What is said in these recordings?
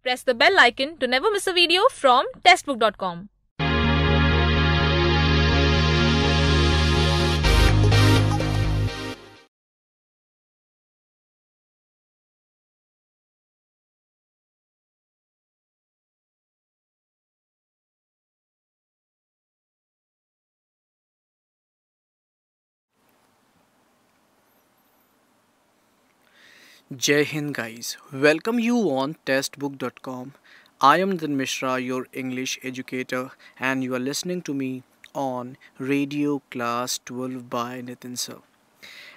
Press the bell icon to never miss a video from testbook.com. Jai Hind guys, welcome you on Testbook.com. I am Nitin Mishra, your English educator, and you are listening to me on Radioclass 12 by Nitin Sir.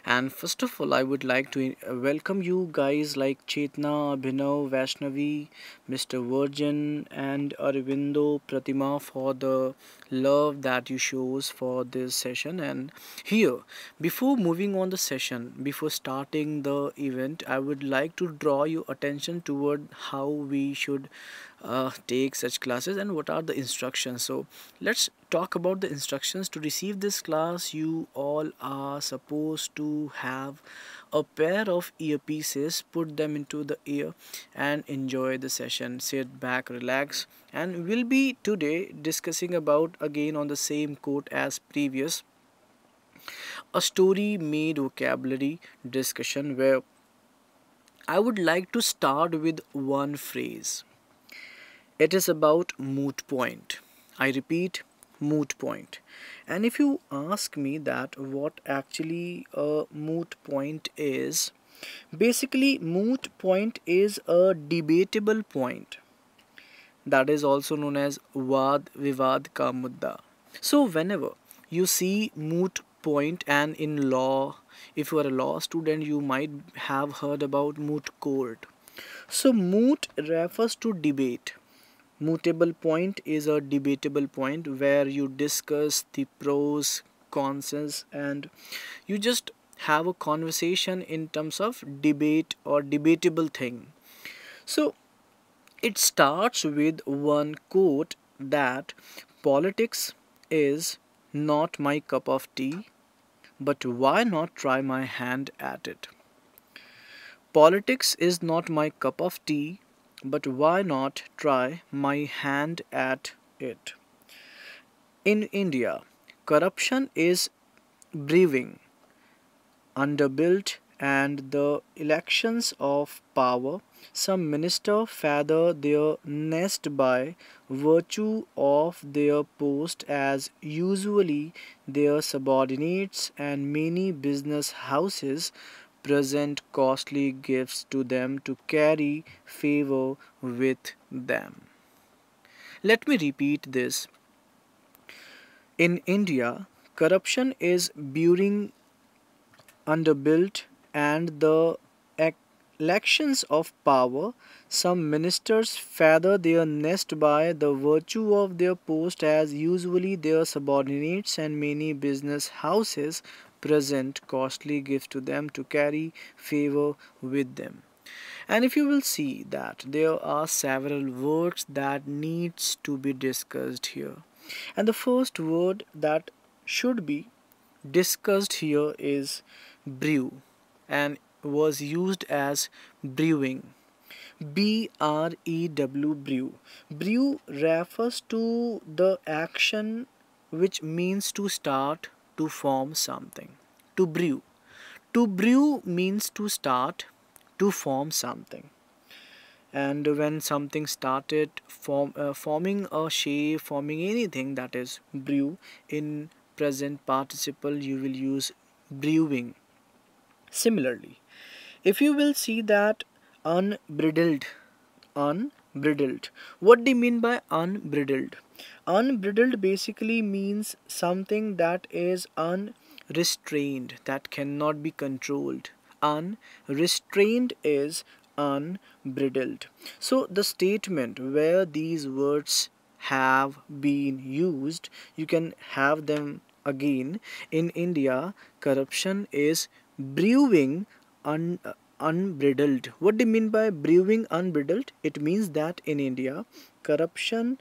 And first of all, I would like to welcome you guys like Chetna, Abhinav, Vaishnavi, Mr. Virgin, and Aravindo, Pratima for the love that you shows for this session. And here, before moving on the session, before starting the event, I would like to draw your attention toward how we should take such classes and what are the instructions. So let's talk about the instructions. To receive this class, you all are supposed to have a pair of earpieces, put them into the ear and enjoy the session. Sit back, relax, and we'll be today discussing about again on the same quote as previous, a story made vocabulary discussion, where I would like to start with one phrase. It is about moot point. I repeat, moot point. And if you ask me that what actually a moot point is, basically moot point is a debatable point. That is also known as Vad Vivad Ka Mudda. So whenever you see moot point, and in law, if you are a law student, you might have heard about moot court. So moot refers to debate. Mootable point is a debatable point where you discuss the pros, cons, and you just have a conversation in terms of debate or debatable thing. So it starts with one quote that politics is not my cup of tea, but why not try my hand at it? Politics is not my cup of tea, but why not try my hand at it? In India, corruption is brewing, underbuilt, and the elections of power. Some minister feather their nest by virtue of their post as usually their subordinates, and many business houses present costly gifts to them to carry favor with them. Let me repeat this. In India, corruption is brewing, underbuilt, and the elections of power. Some ministers feather their nest by the virtue of their post as usually their subordinates, and many business houses present costly gifts to them to carry favor with them. And if you will see that there are several words that needs to be discussed here, and the first word that should be discussed here is brew, and was used as brewing. BREW, brew. Brew refers to the action which means to start, to form something. To brew. To brew means to start, to form something. And when something started forming a shape, forming anything, that is brew. In present participle you will use brewing. Similarly, if you will see that unbridled, what do you mean by unbridled? Unbridled basically means something that is unrestrained, that cannot be controlled. Unrestrained is unbridled. So the statement where these words have been used, you can have them again. In India, corruption is brewing unbridled. What do you mean by brewing unbridled? It means that in India, corruption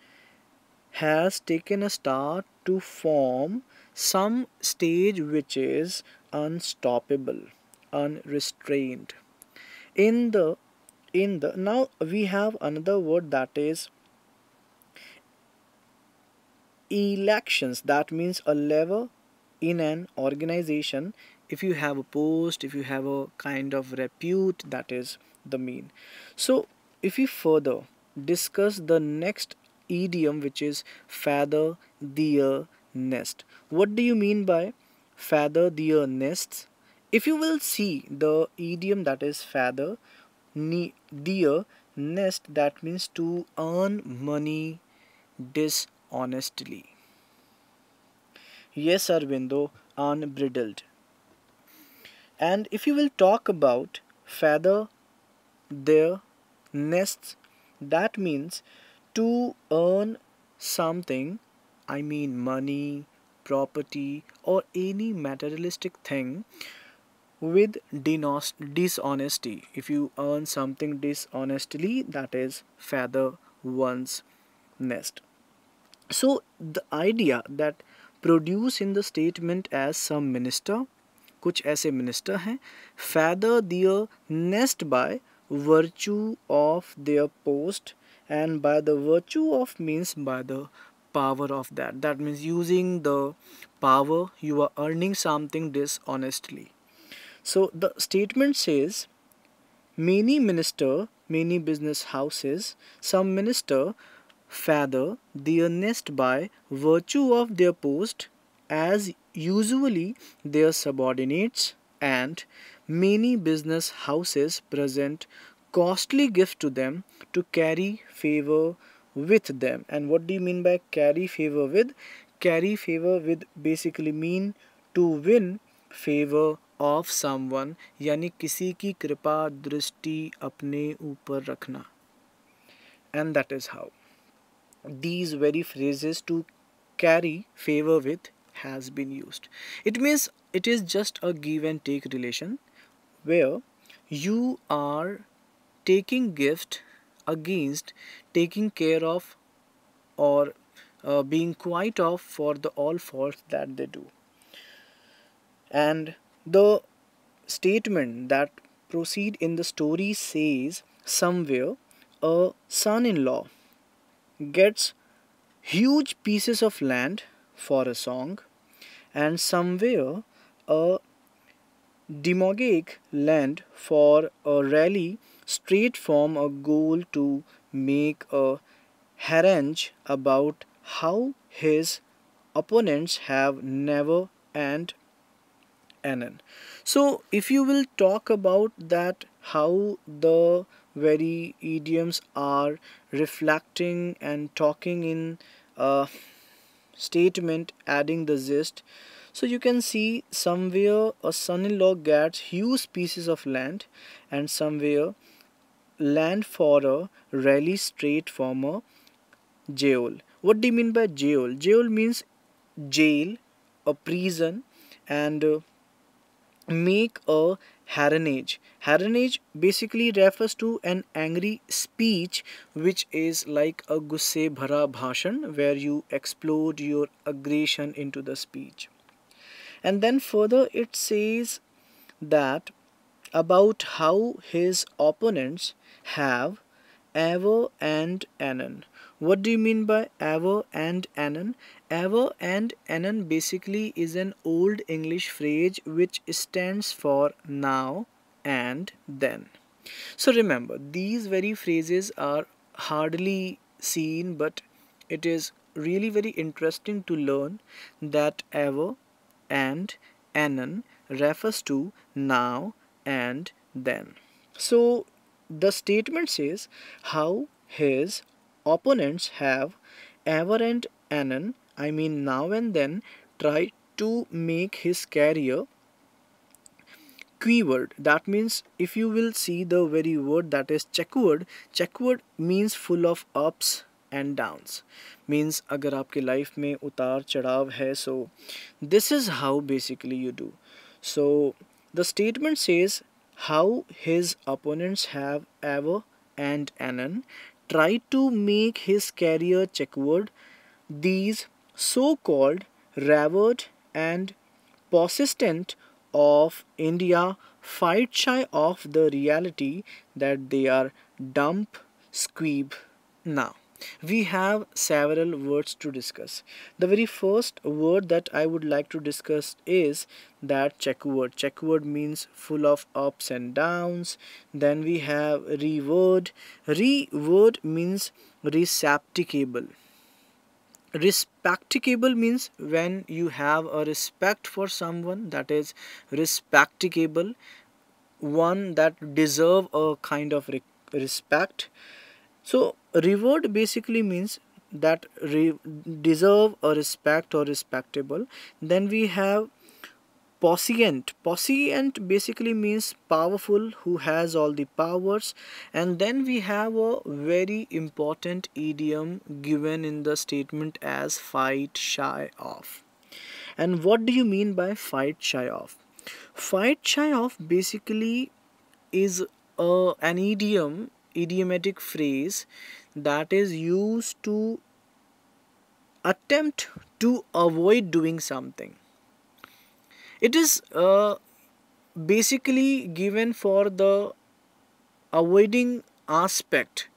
has taken a start to form some stage which is unstoppable, unrestrained. In the in the, now we have another word, that is elections. That means a level in an organization. If you have a post, if you have a kind of repute, that is the mean. So if we further discuss the next idiom, which is feather their nest. What do you mean by feather their nests? If you will see the idiom, that is feather their nest, that means to earn money dishonestly. Yes, Arvindo, unbridled. And if you will talk about feather their nests, that means to earn something, I mean money, property, or any materialistic thing with dishonesty. If you earn something dishonestly, that is feather one's nest. So the idea that produce in the statement as some minister, कुछ ऐसे minister हैं, feather their nest by virtue of their post, and by the virtue of means by the power of that. That means using the power you are earning something dishonestly. So the statement says many minister, many business houses, some minister feather their nest by virtue of their post, as usually their subordinates, and many business houses present costly gift to them to carry favor with them. And what do you mean by carry favor with? Carry favor with basically mean to win favor of someone, यानी किसी की कृपा दृष्टि अपने ऊपर रखना. And that is how these very phrases to carry favor with has been used. It means it is just a give and take relation where you are taking gift against taking care of, or being quiet of for the all faults that they do. And the statement that proceed in the story says somewhere a son-in-law gets huge pieces of land for a song, and somewhere a demagogue land for a rally straight from a goal to make a harangue about how his opponents have never and anon. So if you will talk about that, how the very idioms are reflecting and talking in a statement, adding the gist. So you can see somewhere a son-in-law gets huge pieces of land, and somewhere land for a rally straight from a jail. What do you mean by jail? Jail means jail, a prison, and make a harangue. Harangue basically refers to an angry speech, which is like a gusse bhara bhashan, where you explode your aggression into the speech. And then further it says that about how his opponents have ever and anon. What do you mean by ever and anon? Ever and anon basically is an old English phrase which stands for now and then. So remember, these very phrases are hardly seen, but it is really very interesting to learn that ever and anon refers to now and then. So the statement says how his opponents have ever and anon, I mean now and then, tried to make his career keyword. That means if you will see the very word, that is checkword. Checkword means full of ups and downs. Means अगर आपके life में उतार चढ़ाव है, so this is how basically you do. So the statement says how his opponents have ever and anon tried to make his career checkward. These so-called revered and persistent of India fight shy of the reality that they are dumb squeeb. Now, we have several words to discuss. The very first word that I would like to discuss is that checkerword. Checkerword means full of ups and downs. Then we have reword. Reword means receptacable. Respectable means when you have a respect for someone, that is respectable, one that deserve a kind of respect. So reward basically means that deserve a respect or respectable. Then we have Poscient. Poscient basically means powerful, who has all the powers. And then we have a very important idiom given in the statement as fight shy of. And what do you mean by fight shy of? Fight shy of basically is an idiomatic phrase that is used to attempt to avoid doing something. It is basically given for the avoiding aspect.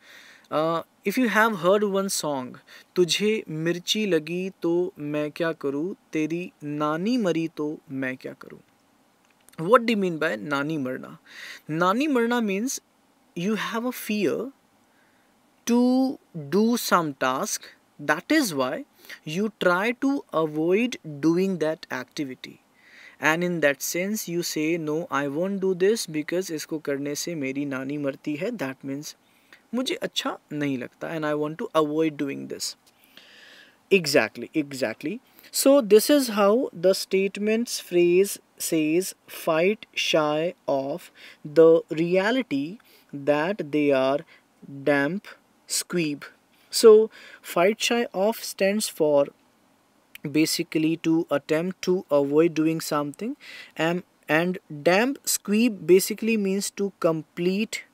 If you have heard one song, तुझे मिर्ची लगी तो मैं क्या करूँ, तेरी नानी मरी तो मैं क्या करूँ. What do you mean by nani marna? Nani marna means you have a fear to do some task. That is why you try to avoid doing that activity. And in that sense you say no, I won't do this because इसको करने से मेरी नानी मरती है. That means मुझे अच्छा नहीं लगता and I want to avoid doing this. Exactly. So this is how the statement's phrase says fight shy of the reality that they are damp squeeb. So fight shy of stands for basically to attempt to avoid doing something, and damp squeeb basically means to complete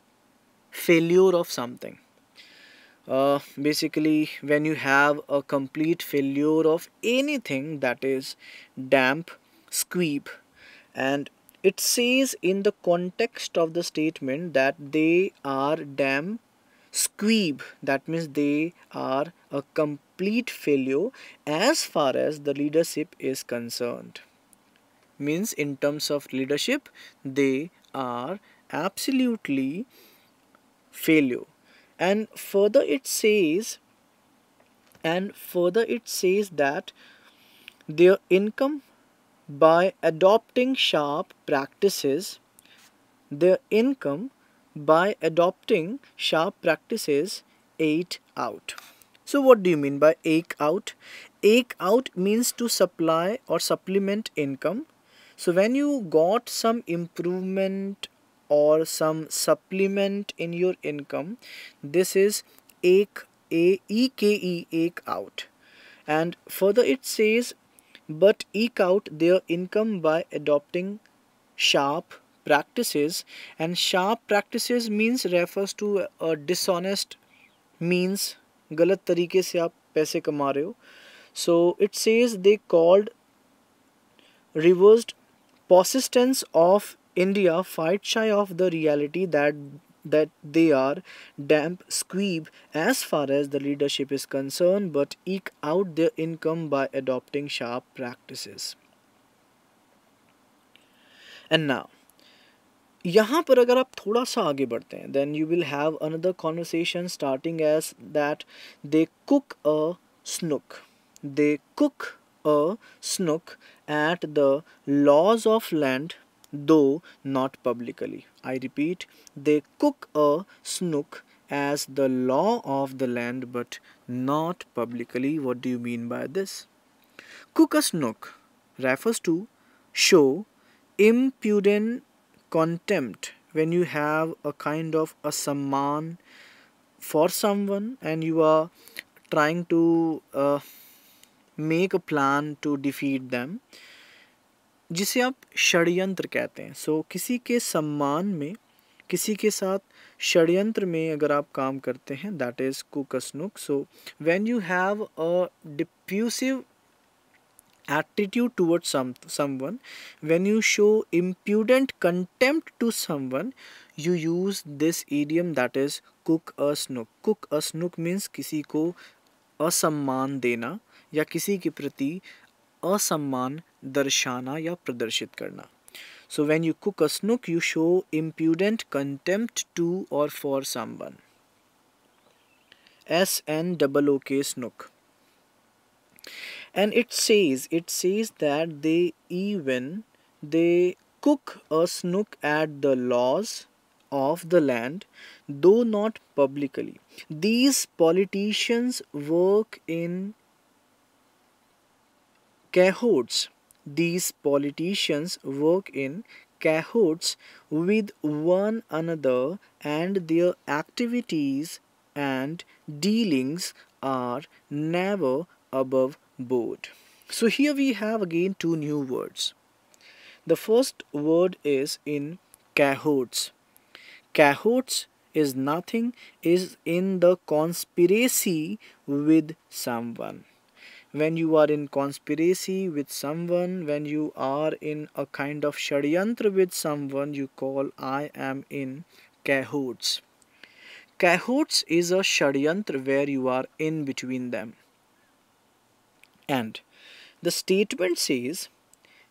failure of something. Basically when you have a complete failure of anything, that is damp squeeb. And it says in the context of the statement that they are damp squeeb. That means they are a complete failure as far as the leadership is concerned. Means in terms of leadership they are absolutely failure. And further it says that their income by adopting sharp practices, ate out. So what do you mean by eke out? Eke out means to supply or supplement income. So when you got some improvement or some supplement in your income, this is eke out. And further it says but eke out their income by adopting sharp practices. And sharp practices means refers to a dishonest means, गलत तरीके से आप पैसे कमा रहे हो. So it says they called reversed persistence of India fight shy of the reality that they are damp squeeb as far as the leadership is concerned, but eke out their income by adopting sharp practices. And now यहाँ पर अगर आप थोड़ा सा आगे बढ़ते हैं, then you will have another conversation starting as that they cook a snook. They cook a snook at the laws of land, though not publicly. I repeat, they cook a snook as the law of the land, but not publicly. What do you mean by this? Cook a snook refers to show impudent contempt when you have a kind of a samman for someone and you are trying to make a plan to defeat them, जिसे आप षड्यंत्र कहते हैं. सो किसी के सम्मान में, किसी के साथ षड्यंत्र में अगर आप काम करते हैं, that is cook a snook. So when you have a diffusive attitude towards someone, when you show impudent contempt to someone, you use this idiom, that is cook a snook. Cook a snook means किसी को असम्मान देना या किसी के प्रति असम्मान दर्शाना या प्रदर्शित करना. So when you cook a snook, you show impudent contempt to or for someone. SNOOK, snook. And it says that they cook a snook at the laws of the land, though not publicly. These politicians work in cahoots. These politicians work in cahoots with one another, and their activities and dealings are never above board. So here we have again two new words. The first word is in cahoots. Cahoots is nothing, is in the conspiracy with someone. When you are in conspiracy with someone, when you are in a kind of shadyantra with someone, you call I am in cahoots. Cahoots is a shadyantra where you are in between them. And the statement says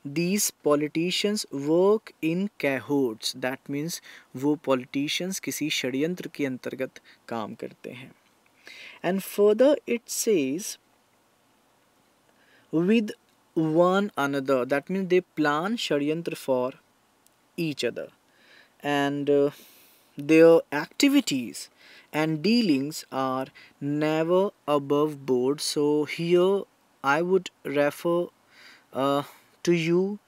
these politicians work in cahoots. That means वो politicians किसी षड्यंत्र के अंतर्गत काम करते हैं. And further it says with one another. That means they plan षड्यंत्र for each other. And their activities and dealings are never above board. So here I would refer to you.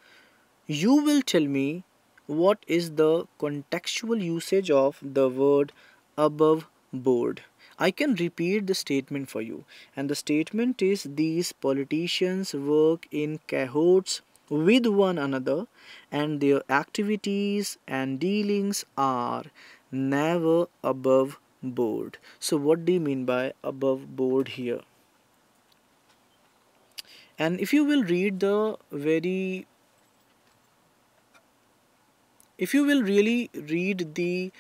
You will tell me what is the contextual usage of the word above board. I can repeat the statement for you, and the statement is these politicians work in cahoots with one another, and their activities and dealings are never above board. So what do you mean by above board here? And if you will read the very, if you will really read the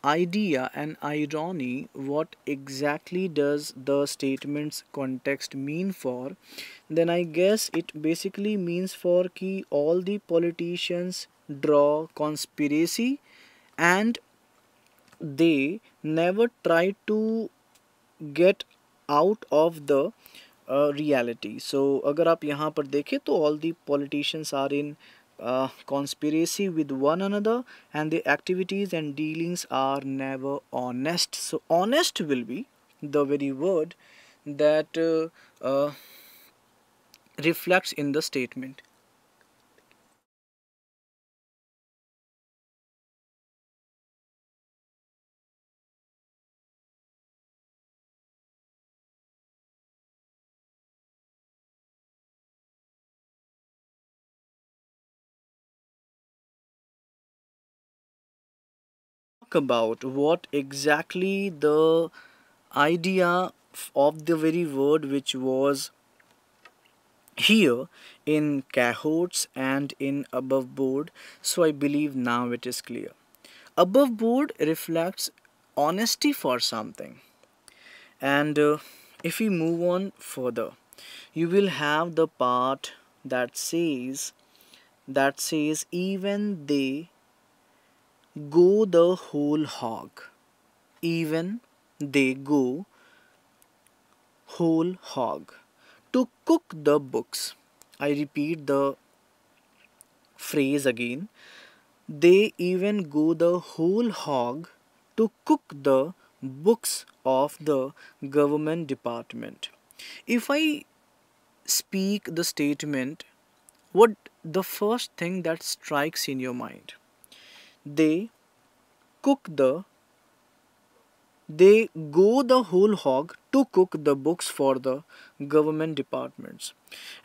idea and irony, what exactly does the statement's context mean for, then I guess it basically means for कि all the politicians draw conspiracy and they never try to get out of the reality. So अगर आप यहाँ पर देखें तो all the politicians are in conspiracy with one another, and their activities and dealings are never honest. So honest will be the very word that reflects in the statement. Talk about what exactly the idea of the very word which was here in cahoots and in above board. So I believe now it is clear. Above board reflects honesty for something. And if we move on further, you will have the part that says even they go the whole hog. Even they go whole hog. To cook the books. I repeat the phrase again. They even go the whole hog to cook the books of the government department. If I speak the statement, what the first thing that strikes in your mind? They cook the they go the whole hog to cook the books for the government departments.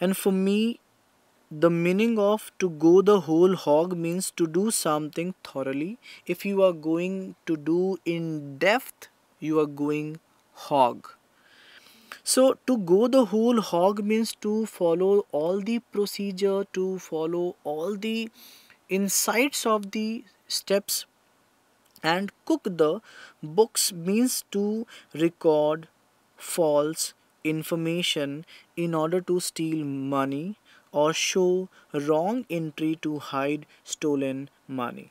And for me, the meaning of to go the whole hog means to do something thoroughly. If you are going to do in depth, you are going hog. So to go the whole hog means to follow all the procedure, to follow all the insights of the steps, and cook the books means to record false information in order to steal money or show wrong entry to hide stolen money.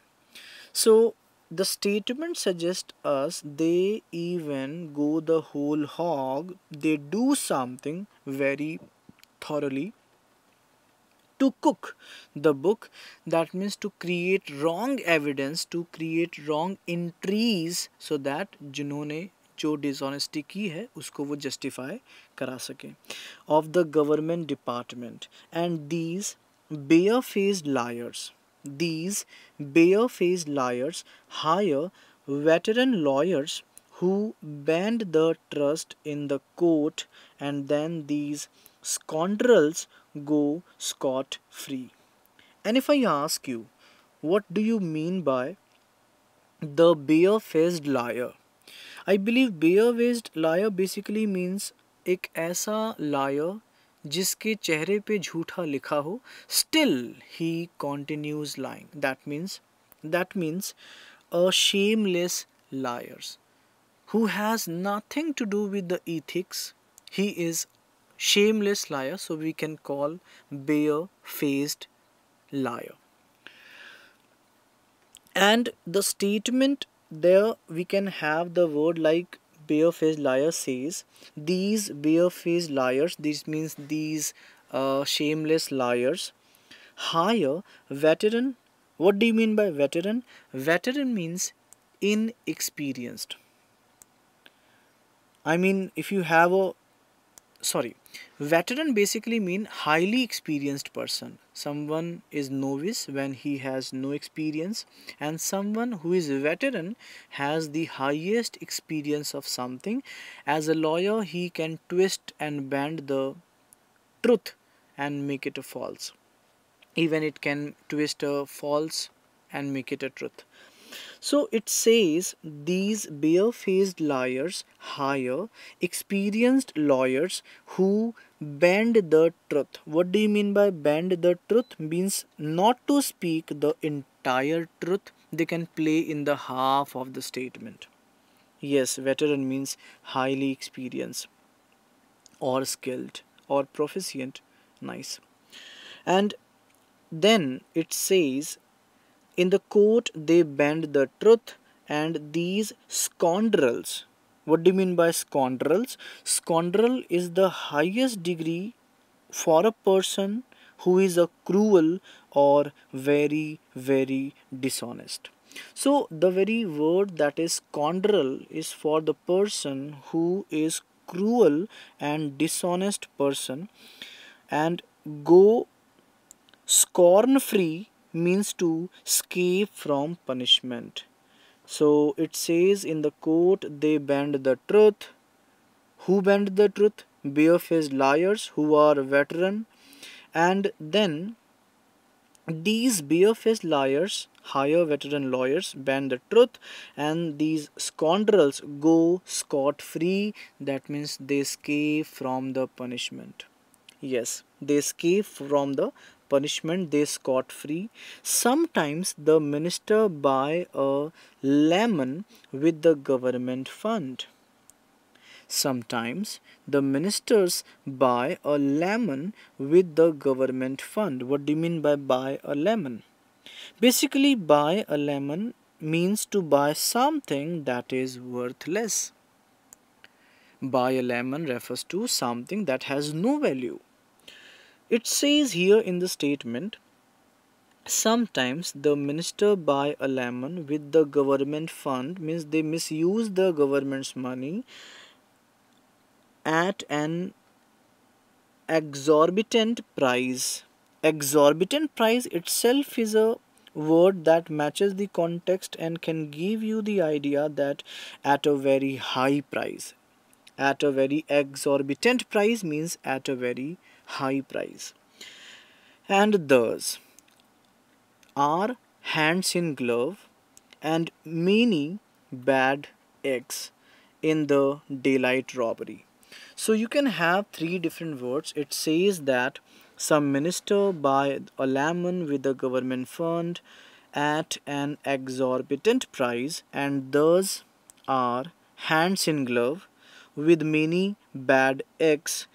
So the statement suggests us they even go the whole hog, they do something very thoroughly to cook the book. That means to create wrong evidence, to create wrong entries, so that जिन्होंने जो dishonesty की है उसको वो justify करा सके of the government department. And these barefaced liars hire veteran lawyers who bend the trust in the court, and then these scoundrels go scot free. And if I ask you, what do you mean by the barefaced liar? I believe barefaced liar basically means एक ऐसा liar जिसके चेहरे पे झूठा लिखा हो, still he continues lying. That means a shameless liar who has nothing to do with the ethics. He is shameless liar, so we can call bare-faced liar. And the statement there we can have the word like bare-faced liar says, these bare-faced liars, this means these shameless liars, hire veteran. What do you mean by veteran? Veteran means inexperienced. I mean, if you have a veteran basically mean highly experienced person. Someone is novice when he has no experience, and someone who is veteran has the highest experience of something. As a lawyer, he can twist and bend the truth and make it a false. Even it can twist a false and make it a truth. So it says these bare-faced liars hire experienced lawyers who bend the truth. What do you mean by bend the truth? Means not to speak the entire truth. They can play in the half of the statement. Yes, veteran means highly experienced or skilled or proficient. Nice. And then it says in the court they bend the truth, and these scoundrels. What do you mean by scoundrels? Scoundrel is the highest degree for a person who is a cruel or very, very dishonest. So the very word that is scoundrel is for the person who is cruel and dishonest person. And go scorn free means to escape from punishment. So it says in the court they bend the truth. Who bend the truth? Barefaced liars who are veteran. And then these barefaced liars hire veteran lawyers, bend the truth, and these scoundrels go scot free. That means they escape from the punishment. Yes, they escape from the punishment, they scot free. Sometimes the minister buy a lemon with the government fund. Sometimes the ministers buy a lemon with the government fund. What do you mean by buy a lemon? Basically, buy a lemon means to buy something that is worthless. Buy a lemon refers to something that has no value. It says here in the statement, sometimes the minister buy a lemon with the government fund, means they misuse the government's money at an exorbitant price. Exorbitant price itself is a word that matches the context and can give you the idea that at a very high price. At a very exorbitant price means at a very high price. And thus are hands in glove and many bad eggs in the daylight robbery. So you can have three different words. It says that some minister buy a lemon with a government fund at an exorbitant price and thus are hands in glove with many bad eggs,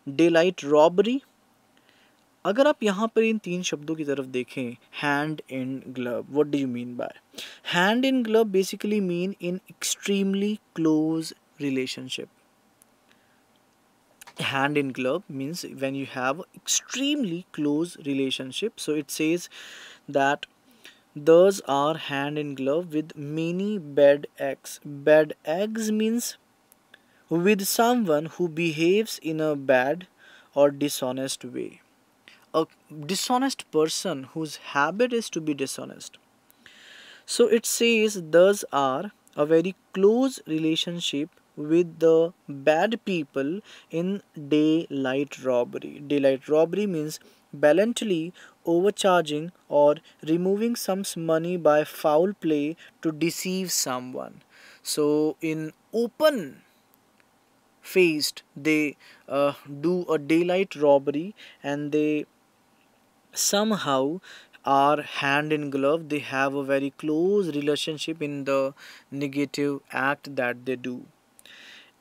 daylight robbery. अगर आप यहाँ पर इन तीन शब्दों की तरफ देखें, hand in glove, what do you mean by? Hand in glove basically mean in extremely close relationship. Hand in glove means when you have extremely close relationship. So it says that those are hand in glove with many bad eggs. Bad eggs means with someone who behaves in a bad or dishonest way. A dishonest person whose habit is to be dishonest. So it says those are a very close relationship with the bad people in daylight robbery. Daylight robbery means blatantly overcharging or removing some money by foul play to deceive someone. So in open faced they do a daylight robbery and they somehow are hand in glove. They have a very close relationship in the negative act that they do.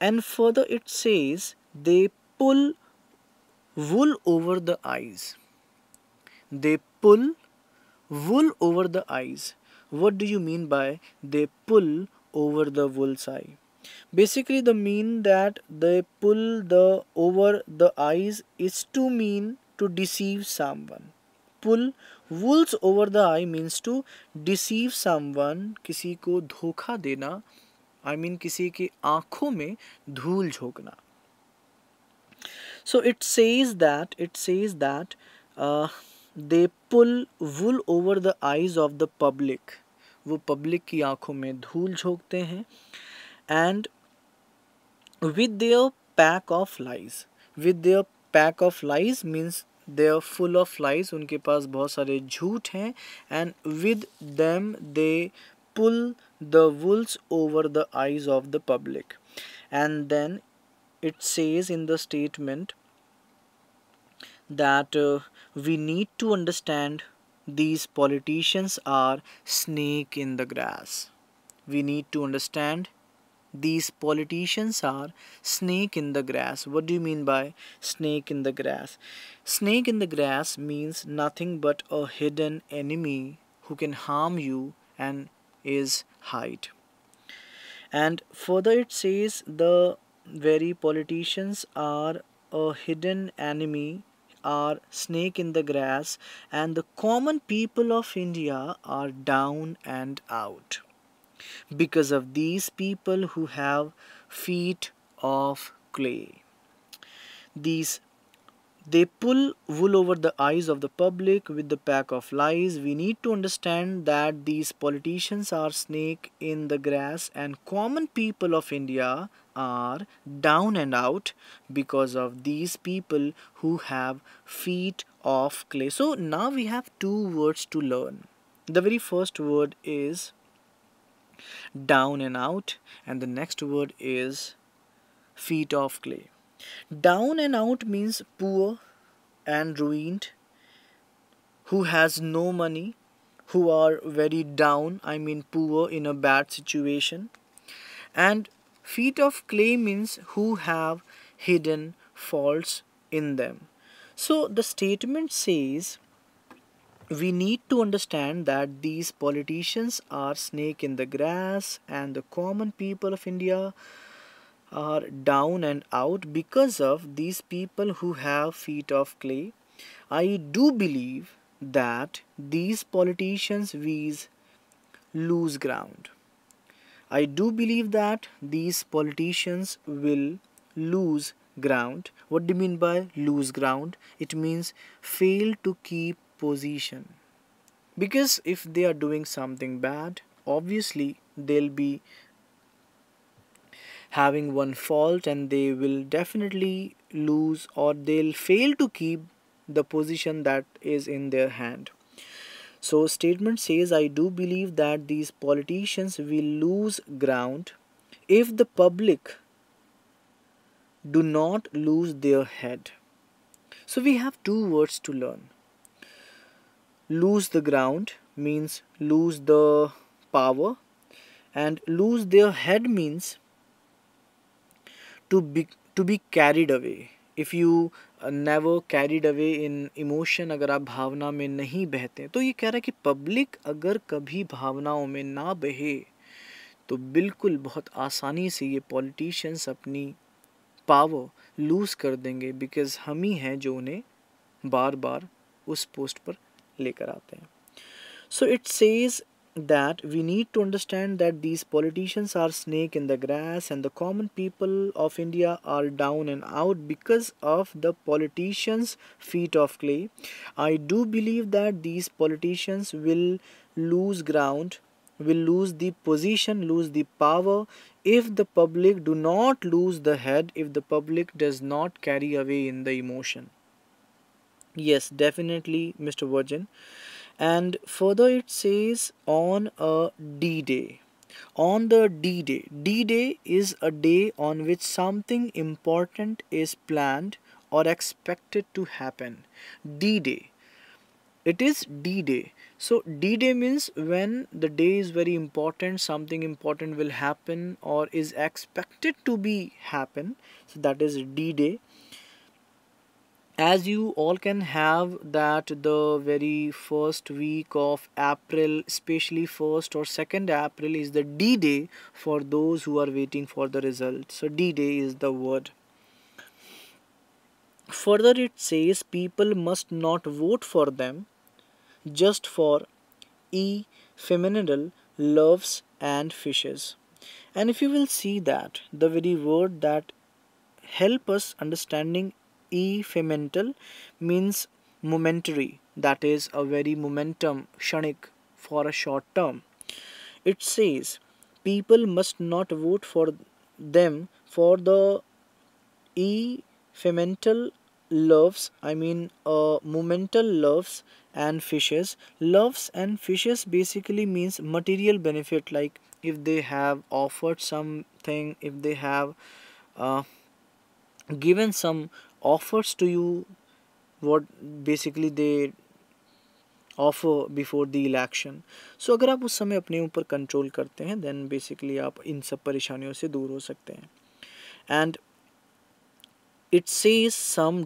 And further it says they pull wool over the eyes. They pull wool over the eyes. What do you mean by they pull over the wool's eye? Basically the mean that they pull the over the eyes is to mean to deceive someone. Pull wools over the eye means to deceive someone, किसी को धोखा देना, I mean किसी की आँखों में धूल झोंकना. So it says that they pull wool over the eyes of the public. वो public की आँखों में धूल झोंकते हैं. And with their pack of lies. With their pack of lies means they are full of lies. उनके पास बहुत सारे झूठ हैं. And with them they pull the wools over the eyes of the public. And then it says in the statement that we need to understand these politicians are snake in the grass. We need to understand these politicians are snake in the grass. What do you mean by snake in the grass? Snake in the grass means nothing but a hidden enemy who can harm you and is hide. And further it says the very politicians are a hidden enemy, are snake in the grass, and the common people of India are down and out because of these people who have feet of clay. They pull wool over the eyes of the public with the pack of lies. We need to understand that these politicians are snake in the grass and common people of India are down and out because of these people who have feet of clay. So now we have two words to learn. The very first word is down and out, and the next word is feet of clay. Down and out means poor and ruined, who has no money, who are very down, I mean poor in a bad situation. And feet of clay means who have hidden faults in them. So the statement says we need to understand that these politicians are snake in the grass and the common people of India are down and out because of these people who have feet of clay. I do believe that these politicians will lose ground. I do believe that these politicians will lose ground. What do you mean by lose ground? It means fail to keep position. Because if they are doing something bad, obviously they'll be having one fault and they will definitely lose or they'll fail to keep the position that is in their hand. So statement says I do believe that these politicians will lose ground if the public do not lose their head. So we have two words to learn. Lose the ground means lose the power, and lose their head means to be carried away. If you never carried away in emotion, अगर आप भावना में नहीं बहते, तो ये कह रहा है कि पब्लिक अगर कभी भावनाओं में ना बहे तो बिल्कुल बहुत आसानी से ये पॉलिटिशियंस अपनी पावर लूज़ कर देंगे, बिकॉज हम ही हैं जो उन्हें बार बार उस पोस्ट पर लेकर आते हैं. So it says that we need to understand that these politicians are snake in the grass, and the common people of India are down and out because of the politicians' feet of clay. I do believe that these politicians will lose ground, will lose the position, lose the power if the public do not lose the head, if the public does not carry away in the emotion. Yes, definitely, Mr. Virgin. And further it says on a D-Day. On the D-Day. D-Day is a day on which something important is planned or expected to happen. D-Day. It is D-Day. So D-Day means when the day is very important, something important will happen or is expected to be happen. So that is D-Day. As you all can have that the very first week of April, especially 1st or 2nd April, is the D-Day for those who are waiting for the result. So D-Day is the word. Further it says people must not vote for them just for ephemeral loves and fishes. And if you will see that the very word that help us understanding ephemeral means momentary, that is a very momentum, kshanik, for a short term. It says people must not vote for them for the ephemeral loves, I mean momental loves and fishes. Loves and fishes basically means material benefit, like if they have offered something, if they have uh, given some offers to you, what basically they offer before the election. So अगर आप उस समय अपने ऊपर control करते हैं, then basically आप इन सब परेशानियों से दूर हो सकते हैं. And it says some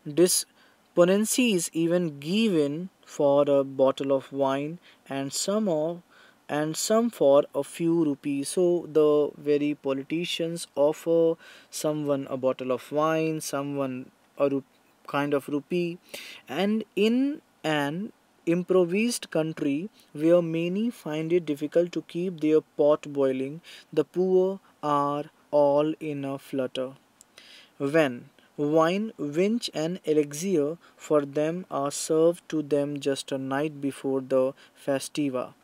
disponency is even given for a bottle of wine, and some for a few rupees. So the very politicians offer someone a bottle of wine, someone a kind of rupee. And in an improvised country where many find it difficult to keep their pot boiling, the poor are all in a flutter when wine, winch, and elixir for them are served to them just a night before the festiva.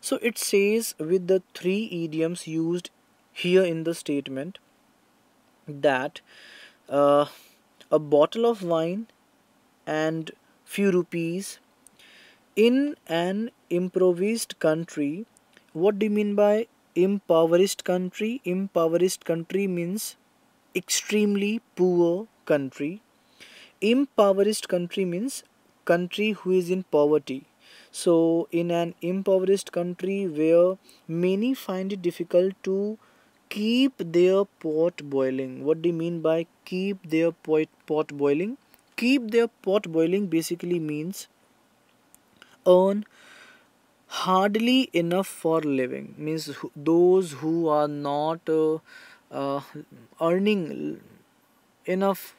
So it says with the three idioms used here in the statement that uh, a bottle of wine and few rupees in an impoverished country. What do you mean by impoverished country? Impoverished country means extremely poor country. Impoverished country means country who is in poverty. So in an impoverished country where many find it difficult to keep their pot boiling. What do you mean by keep their pot boiling? Keep their pot boiling basically means earn hardly enough for living, means those who are not uh, earning enough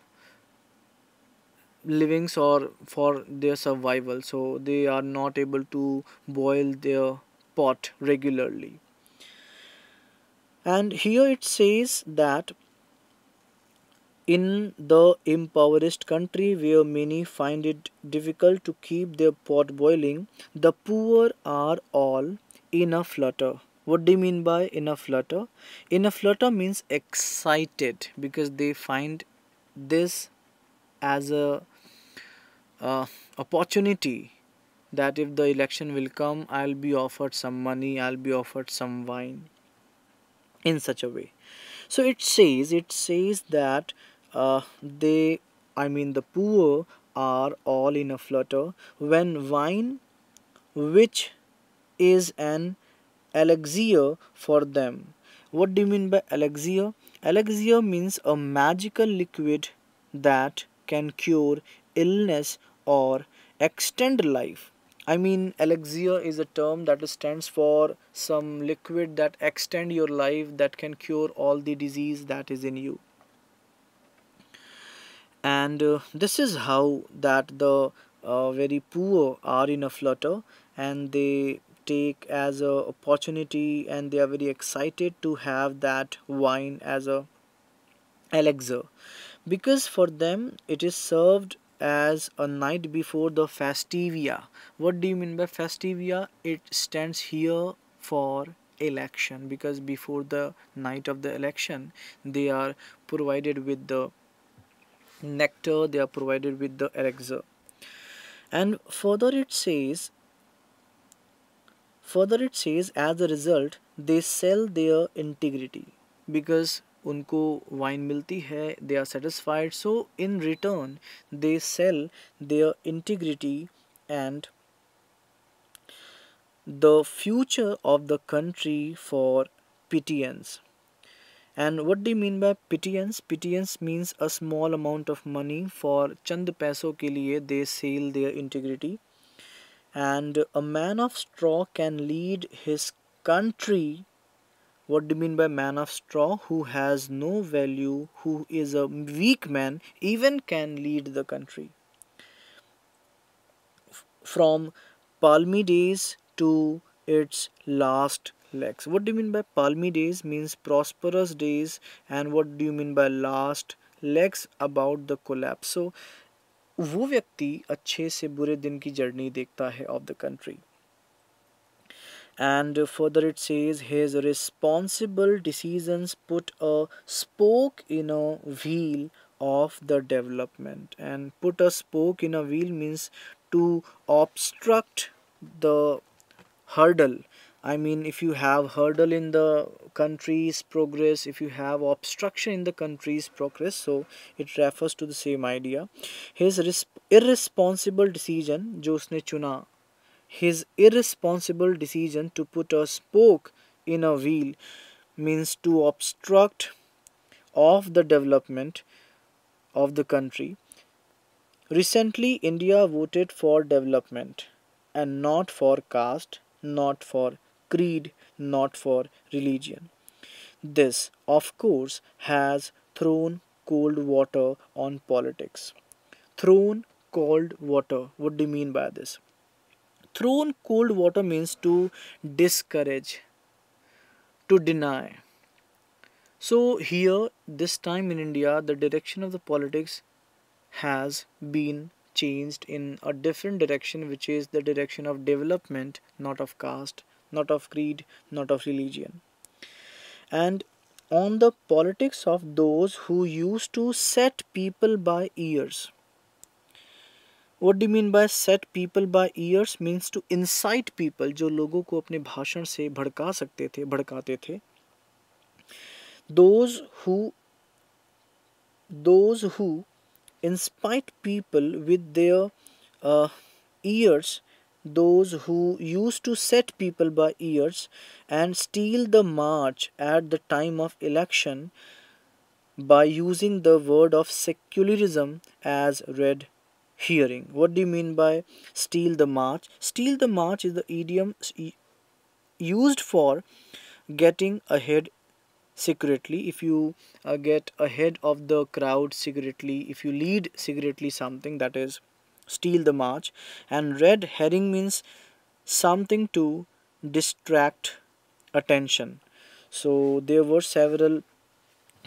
livings or for their survival, so they are not able to boil their pot regularly. And here it says that in the impoverished country where many find it difficult to keep their pot boiling, the poor are all in a flutter. What do you mean by in a flutter? In a flutter means excited because they find this as a opportunity that if the election will come, I'll be offered some money, I'll be offered some wine, in such a way. So it says that the poor are all in a flutter when wine, which is an elixir for them. What do you mean by elixir? Elixir means a magical liquid that can cure illness or extend life. Elixir is a term that stands for some liquid that extend your life, that can cure all the disease that is in you. And this is how that the very poor are in a flutter, and they take as a opportunity, and they are very excited to have that wine as a elixir, because for them it is served as a night before the festivia. What do you mean by festivia? It stands here for election, because before the night of the election they are provided with the nectar, they are provided with the elixir. And further it says as a result they sell their integrity, because उनको wine मिलती है, they are satisfied, so in return they sell their integrity and the future of the country for pittance. And what do you mean by pittance? Pittance means a small amount of money. For चंद पैसों के लिए they sell their integrity. And a man of straw can lead his country. What do you mean by man of straw? Who has no value, who is a weak man, even can lead the country. From palmy days to its last legs. What do you mean by palmy days? Means prosperous days. And what do you mean by last legs? About the collapse. So वो व्यक्ति अच्छे से बुरे दिन की journey देखता है of the country. And further it says his responsible decisions put a spoke in a wheel of the development. And put a spoke in a wheel means to obstruct the hurdle. If you have hurdle in the country's progress, if you have obstruction in the country's progress, so it refers to the same idea. His irresponsible decision जो उसने चुना, his irresponsible decision to put a spoke in a wheel means to obstruct of the development of the country. Recently, India voted for development and not for caste, not for creed, not for religion. This, of course, has thrown cold water on politics. Thrown cold water. What do you mean by this? Thrown cold water means to discourage, to deny. So here, this time in India, the direction of the politics has been changed in a different direction, which is the direction of development, not of caste, not of creed, not of religion. And on the politics of those who used to set people by ears. What do you mean by set people by ears? Means to incite people, जो लोगों को अपने भाषण से भड़का सकते थे, भड़काते थे. Those who incite people with their ears, those who used to set people by ears and steal the march at the time of election by using the word of secularism as red hearing. What do you mean by steal the march? Steal the march is the idiom used for getting ahead secretly. If you get ahead of the crowd secretly, if you lead secretly something, that is steal the march. And red herring means something to distract attention. So there were several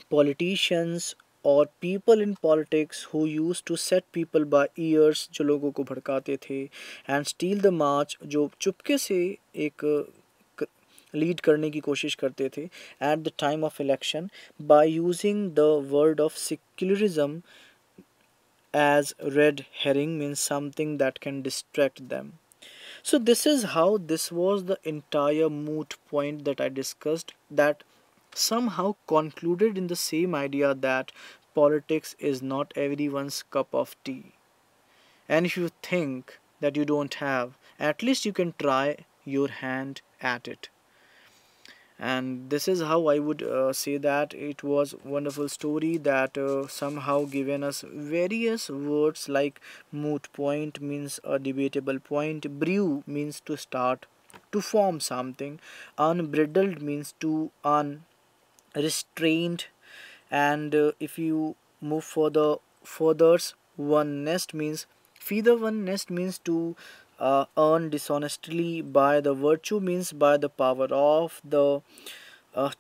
politicians और people in politics who used to set people by ears, जो लोगों को भड़काते थे, and steal the march, जो चुपके से एक lead करने की कोशिश करते थे at the time of election by using the word of secularism as red herring means something that can distract them. So this is how this was the entire moot point that I discussed, that somehow concluded in the same idea that politics is not everyone's cup of tea. And if you think that you don't have, at least you can try your hand at it. And this is how I would say that it was wonderful story that somehow given us various words like moot point means a debatable point, brew means to start, to form something, unbridled means to unrestrained, and if you move furthers, one nest means feather, one nest means to earn dishonestly by the virtue means by the power of the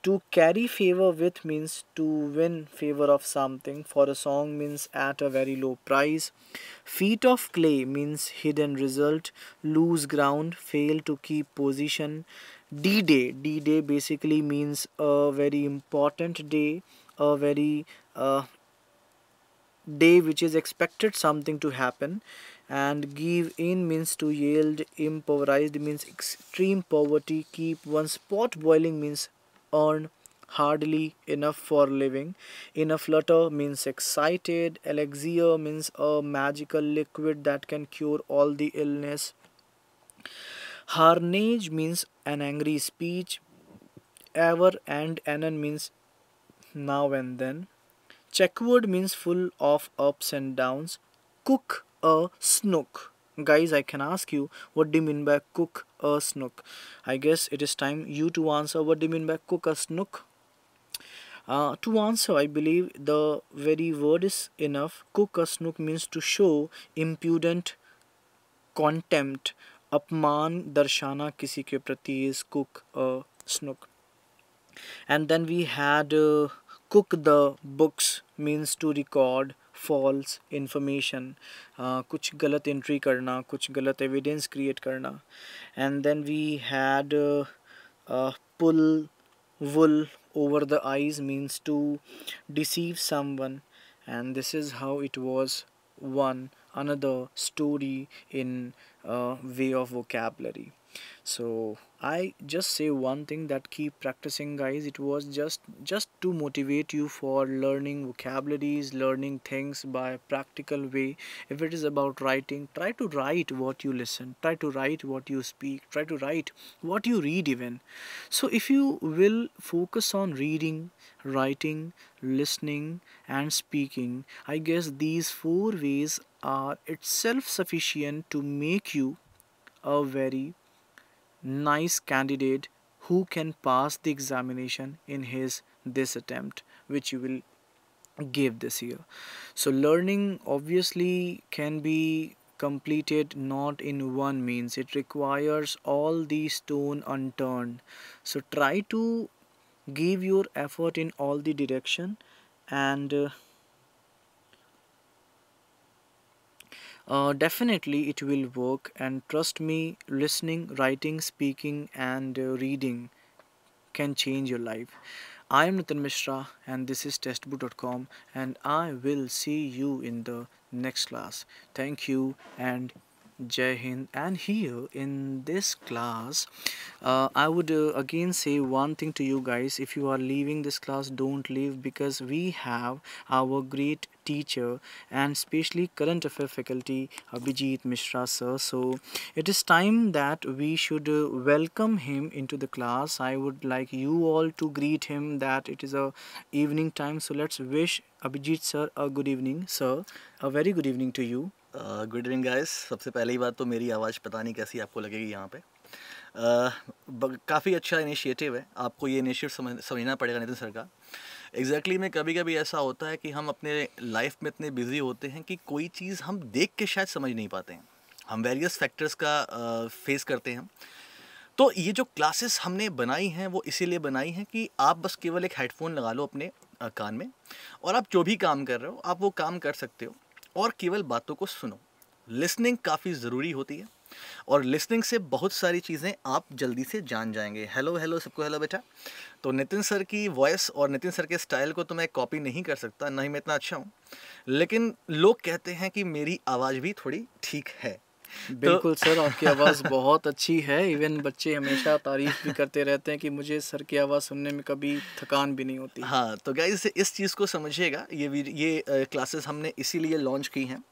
to carry favor with means to win favor of something. For a song means at a very low price. Feet of clay means hidden result. Lose ground, fail to keep position. D-Day. D-Day basically means a very important day, a very day which is expected something to happen. And give in means to yield. Impoverished means extreme poverty. Keep one's pot boiling means earn hardly enough for living. In a flutter means excited. Elixir means a magical liquid that can cure all the illness. Harnage means an angry speech. Ever and anon means now and then. Checkerboard means full of ups and downs. Cook a snook. Guys, I can ask you, what do you mean by cook a snook? I guess it is time you to answer. What do you mean by cook a snook? To answer, I believe the very word is enough. Cook a snook means to show impudent contempt. अपमान दर्शाना किसी के प्रति is cook a snook. And then we had cook the books means to record false information, कुछ गलत entry करना, कुछ गलत एविडेंस क्रिएट करना. And then we had pull wool over the eyes means to deceive someone. And this is how it was one another story in way of vocabulary. So I just say one thing, that keep practicing, guys. It was just to motivate you for learning vocabularies, learning things by practical way. If it is about writing, try to write what you listen, try to write what you speak, try to write what you read even. So if you will focus on reading, writing, listening and speaking, I guess these four ways are itself sufficient to make you a very nice candidate who can pass the examination in his this attempt which you will give this year. So learning obviously can be completed not in one means, it requires all the stone unturned. So try to give your effort in all the direction, and definitely it will work. And trust me, listening, writing, speaking and reading can change your life. I am Nitin Mishra and this is testbook.com, and I will see you in the next class. Thank you and Jai Hind. And here in this class, I would again say one thing to you guys. If you are leaving this class, don't leave, because we have our great teacher and especially current affair faculty Abhijit Mishra sir. So it is time that we should welcome him into the class. I would like you all to greet him that it is a evening time. So let's wish Abhijit sir a good evening. Sir, a very good evening to you. Good evening guys. सबसे पहली बात तो मेरी आवाज़ पता नहीं कैसी आपको लगेगी यहाँ पे. काफ़ी अच्छा इनिशिएटिव है. आपको ये इनिशिएटिव समझना पड़ेगा नितिन सर का. एग्जैक्टली में कभी कभी ऐसा होता है कि हम अपने लाइफ में इतने बिजी होते हैं कि कोई चीज़ हम देख के शायद समझ नहीं पाते हैं. हम वेरियस फैक्टर्स का फेस करते हैं. तो ये जो क्लासेस हमने बनाई हैं वो इसीलिए बनाई हैं कि आप बस केवल एक हेडफोन लगा लो अपने कान में, और आप जो भी काम कर रहे हो आप वो काम कर सकते हो, और केवल बातों को सुनो. लिसनिंग काफ़ी ज़रूरी होती है, और लिसनिंग से बहुत सारी चीज़ें आप जल्दी से जान जाएंगे. हेलो हेलो सबको, हेलो बेटा. तो नितिन सर की वॉइस और नितिन सर के स्टाइल को तो मैं कॉपी नहीं कर सकता, ना ही मैं इतना अच्छा हूँ, लेकिन लोग कहते हैं कि मेरी आवाज़ भी थोड़ी ठीक है. बिल्कुल सर, आपकी आवाज़ बहुत अच्छी है। इवन बच्चे हमेशा तारीफ भी करते रहते हैं कि मुझे सर की आवाज़ सुनने में कभी थकान भी नहीं होती। हाँ, तो गाइस इस चीज़ को समझिएगा। ये क्लासेस हमने इसीलिए लॉन्च की हैं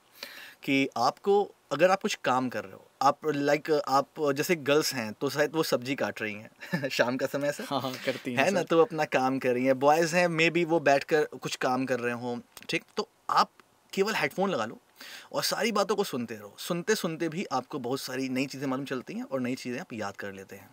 कि आपको, अगर आप कुछ काम कर रहे हो, आप जैसे गर्ल्स हैं तो शायद वो सब्जी काट रही हैं शाम का समय से, हाँ हाँ, करती हैं है ना, सर। तो अपना काम कर रही हैं। बॉयज़ हैं, मे बी वो बैठकर कुछ काम कर रहे हों, ठीक, तो आप केवल हेडफोन लगा लो और सारी बातों को सुनते रहो। सुनते सुनते भी आपको बहुत सारी नई चीज़ें मालूम चलती हैं और नई चीज़ें आप याद कर लेते हैं।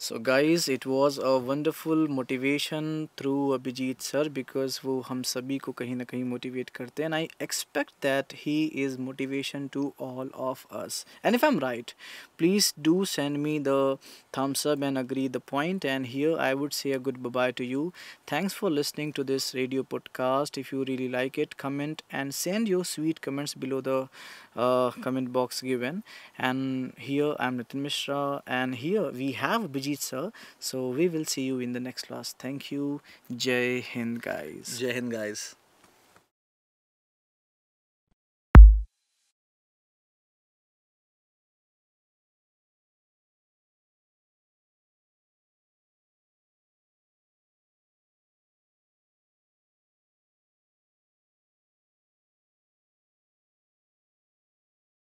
So guys, it was a wonderful motivation through Abhijit sir, because वो हम सभी को कहीं ना कहीं motivate करते हैं, and I expect that he is motivation to all of us. And if I'm right, please do send me the thumbs up and agree the point. And here I would say a good bye to you. Thanks for listening to this radio podcast. If you really like it, comment and send your sweet comments below the comment box given. And here I'm Nitin Mishra, and here we have Abhijit sir. So we will see you in the next class. Thank you. Jai Hind guys. जय Hind guys.